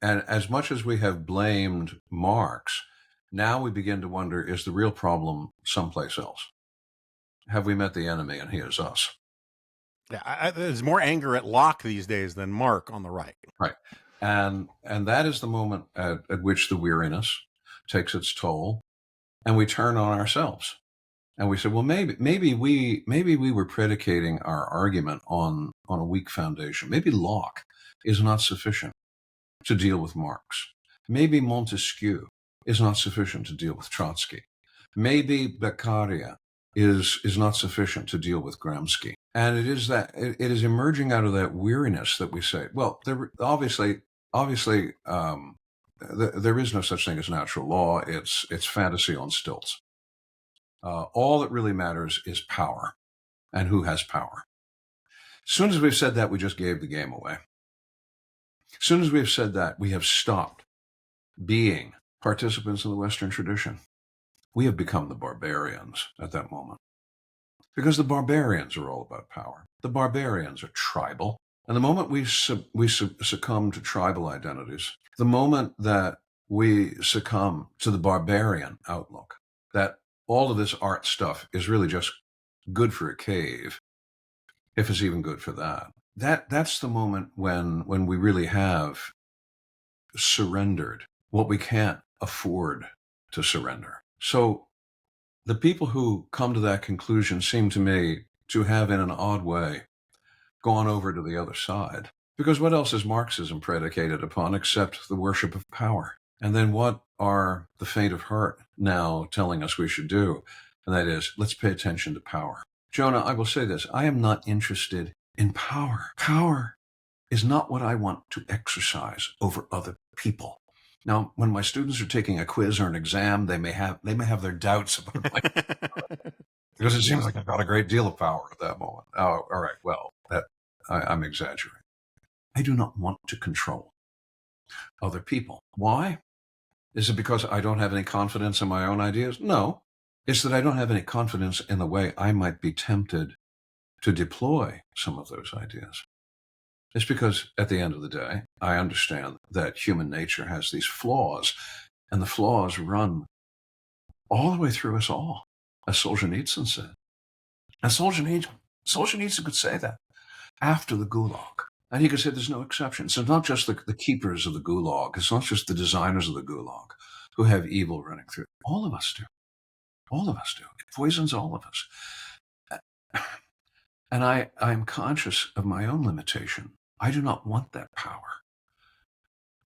as much as we have blamed Marx, now we begin to wonder, is the real problem someplace else? Have we met the enemy and he is us? Yeah, there's more anger at Locke these days than Mark on the right. Right. And that is the moment at which the weariness takes its toll, and we turn on ourselves. And we say, well, maybe we were predicating our argument on a weak foundation. Maybe Locke is not sufficient to deal with Marx. Maybe Montesquieu is not sufficient to deal with Trotsky. Maybe Beccaria is not sufficient to deal with Gramsci. And it is emerging out of that weariness that we say, well, obviously, there is no such thing as natural law. It's fantasy on stilts. All that really matters is power, and who has power. As soon as we've said that, we just gave the game away. As soon as we've said that, we have stopped being participants in the Western tradition. We have become the barbarians at that moment. Because the barbarians are all about power. The barbarians are tribal. And the moment we succumb to tribal identities, the moment that we succumb to the barbarian outlook, that all of this art stuff is really just good for a cave, if it's even good for that, that's the moment when we really have surrendered what we can't afford to surrender. So the people who come to that conclusion seem to me to have, in an odd way, gone over to the other side. Because what else is Marxism predicated upon except the worship of power? And then what are the faint of heart now telling us we should do? And that is, let's pay attention to power. Jonah, I will say this. I am not interested in power. Power is not what I want to exercise over other people. Now, when my students are taking a quiz or an exam, they may have their doubts about my because it seems like I've got a great deal of power at that moment. Oh, all right. Well, I'm exaggerating. I do not want to control other people. Why? Is it because I don't have any confidence in my own ideas? No. It's that I don't have any confidence in the way I might be tempted to deploy some of those ideas. It's because at the end of the day, I understand that human nature has these flaws, and the flaws run all the way through us all, as Solzhenitsyn said. And Solzhenitsyn could say that after the Gulag. And he could say there's no exception. So not just the keepers of the Gulag, it's not just the designers of the Gulag who have evil running through. All of us do. All of us do. It poisons all of us. And I'm conscious of my own limitation. I do not want that power.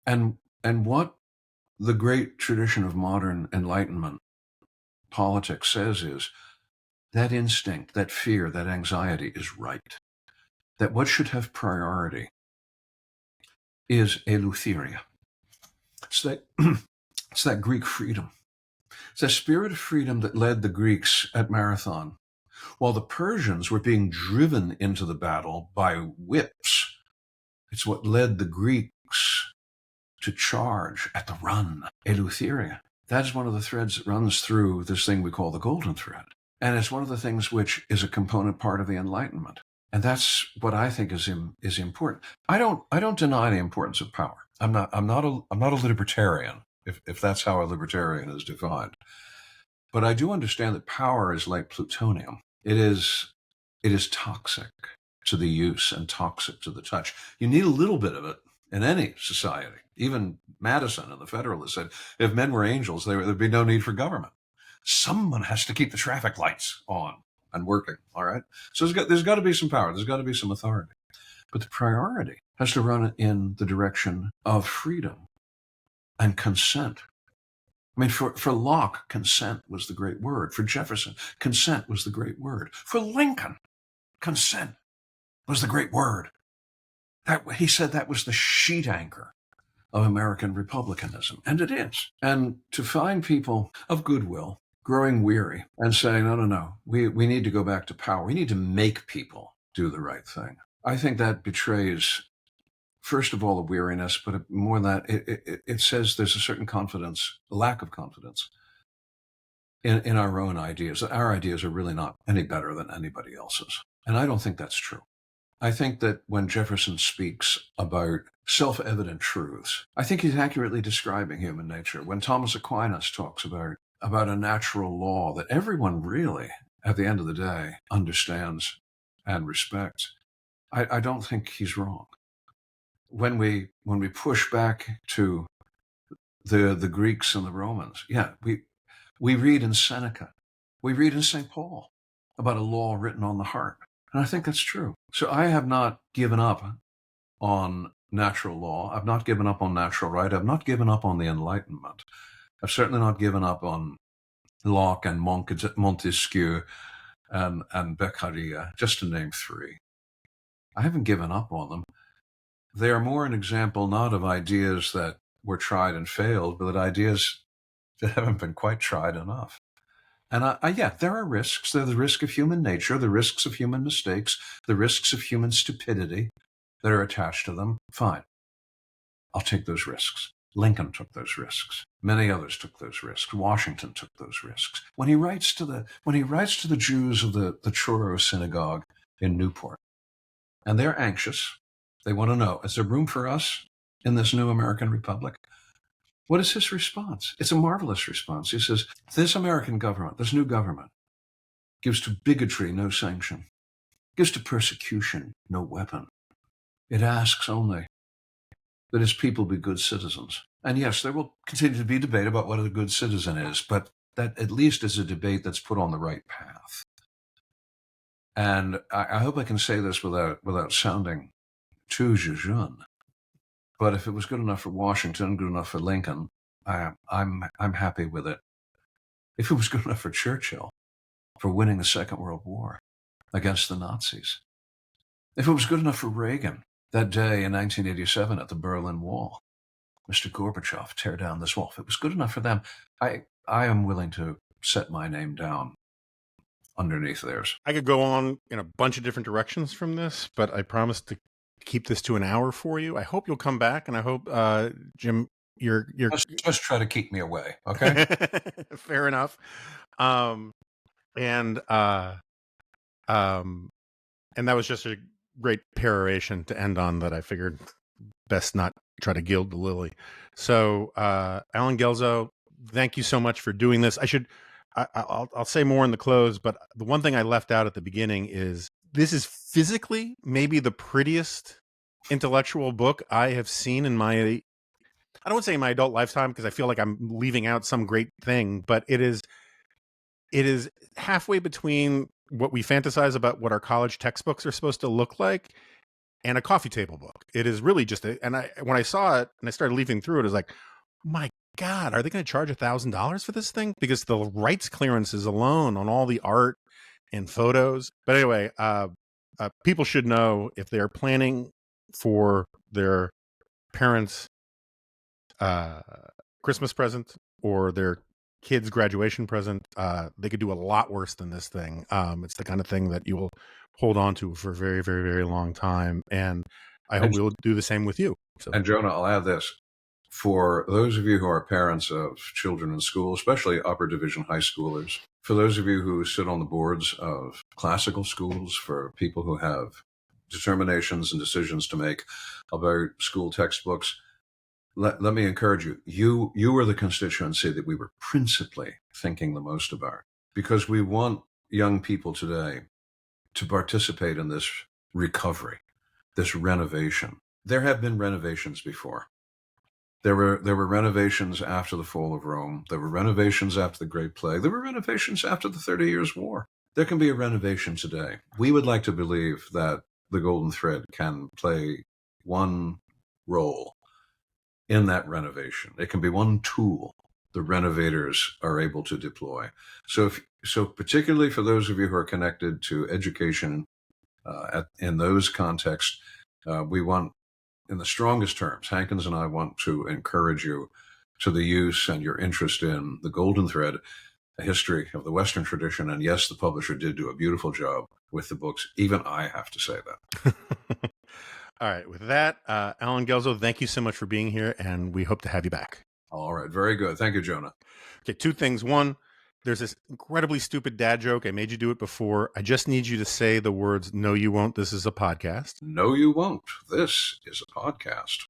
And what the great tradition of modern Enlightenment politics says is that instinct, that fear, that anxiety is right. That what should have priority is eleutheria. It's that Greek freedom. It's that spirit of freedom that led the Greeks at Marathon. While the Persians were being driven into the battle by whips, It's what led the Greeks to charge at the run, Eleutheria. That is one of the threads that runs through this thing we call the golden thread. And it's one of the things which is a component part of the Enlightenment. And that's what I think is important. I don't deny the importance of power. I'm not a libertarian, if that's how a libertarian is defined. But I do understand that power is like plutonium. It is toxic to the use and toxic to the touch. You need a little bit of it in any society. Even Madison and the Federalists said, if men were angels, there'd be no need for government. Someone has to keep the traffic lights on and working, all right? So there's got to be some power. There's got to be some authority. But the priority has to run in the direction of freedom and consent. I mean, for Locke, consent was the great word. For Jefferson, consent was the great word. For Lincoln, consent was the great word. He said that was the sheet anchor of American republicanism, and it is. And to find people of goodwill growing weary and saying, no, we need to go back to power. We need to make people do the right thing. I think that betrays, first of all, a weariness, but more than that, it says there's a certain confidence, a lack of confidence in our own ideas. Our ideas are really not any better than anybody else's. And I don't think that's true. I think that when Jefferson speaks about self-evident truths, I think he's accurately describing human nature. When Thomas Aquinas talks about a natural law that everyone really, at the end of the day, understands and respects, I don't think he's wrong. When we push back to the Greeks and the Romans, we read in Seneca, we read in St. Paul about a law written on the heart. And I think that's true. So I have not given up on natural law. I've not given up on natural right. I've not given up on the Enlightenment. I've certainly not given up on Locke and Montesquieu and Beccaria, just to name three. I haven't given up on them. They are more an example not of ideas that were tried and failed, but ideas that haven't been quite tried enough. And there are risks. There's the risk of human nature, the risks of human mistakes, the risks of human stupidity that are attached to them. Fine. I'll take those risks. Lincoln took those risks. Many others took those risks. Washington took those risks. When he writes to the Jews of the Truro synagogue in Newport, and they're anxious, they want to know, is there room for us in this new American republic? What is his response? It's a marvelous response. He says, this American government, this new government, gives to bigotry no sanction, gives to persecution no weapon. It asks only that its people be good citizens. And yes, there will continue to be debate about what a good citizen is, but that at least is a debate that's put on the right path. And I hope I can say this without sounding too jejune. But if it was good enough for Washington, good enough for Lincoln, I'm happy with it. If it was good enough for Churchill, for winning the Second World War against the Nazis, if it was good enough for Reagan that day in 1987 at the Berlin Wall, Mr. Gorbachev, tear down this wall. If it was good enough for them, I am willing to set my name down underneath theirs. I could go on in a bunch of different directions from this, but I promise to keep this to an hour for you. I hope you'll come back, and I hope, Jim, you're just try to keep me away, okay? Fair enough. And that was just a great peroration to end on that I figured best not try to gild the lily. So, Alan Guelzo, thank you so much for doing this. I'll say more in the close, but the one thing I left out at the beginning is this is physically maybe the prettiest intellectual book I have seen in my, I don't want to say in my adult lifetime, because I feel like I'm leaving out some great thing, but it is halfway between what we fantasize about what our college textbooks are supposed to look like and a coffee table book. It is really just when I saw it and I started leafing through it, I was like, my God, are they going to charge $1,000 for this thing? Because the rights clearances alone on all the art and photos. But anyway, people should know if they're planning for their parents' Christmas present or their kids' graduation present, they could do a lot worse than this thing. It's the kind of thing that you will hold on to for a very, very, very long time. And I hope we'll do the same with you. So. And Jonah, I'll add this. For those of you who are parents of children in school, especially upper division high schoolers, for those of you who sit on the boards of classical schools, for people who have determinations and decisions to make about school textbooks, let me encourage you. You were the constituency that we were principally thinking the most about, because we want young people today to participate in this recovery, this renovation. There have been renovations before. There were renovations after the fall of Rome. There were renovations after the Great Plague. There were renovations after the 30 Years' War. There can be a renovation today. We would like to believe that the Golden Thread can play one role in that renovation. It can be one tool the renovators are able to deploy. So particularly for those of you who are connected to education in those contexts, we want, in the strongest terms, Hankins and I want to encourage you to the use and your interest in the Golden Thread, a history of the Western tradition. And yes, the publisher did do a beautiful job with the books. Even I have to say that. All right. With that, Alan Guelzo, thank you so much for being here, and we hope to have you back. All right. Very good. Thank you, Jonah. Okay, two things. One, there's this incredibly stupid dad joke. I made you do it before. I just need you to say the words, "No, you won't. This is a podcast." No, you won't. This is a podcast.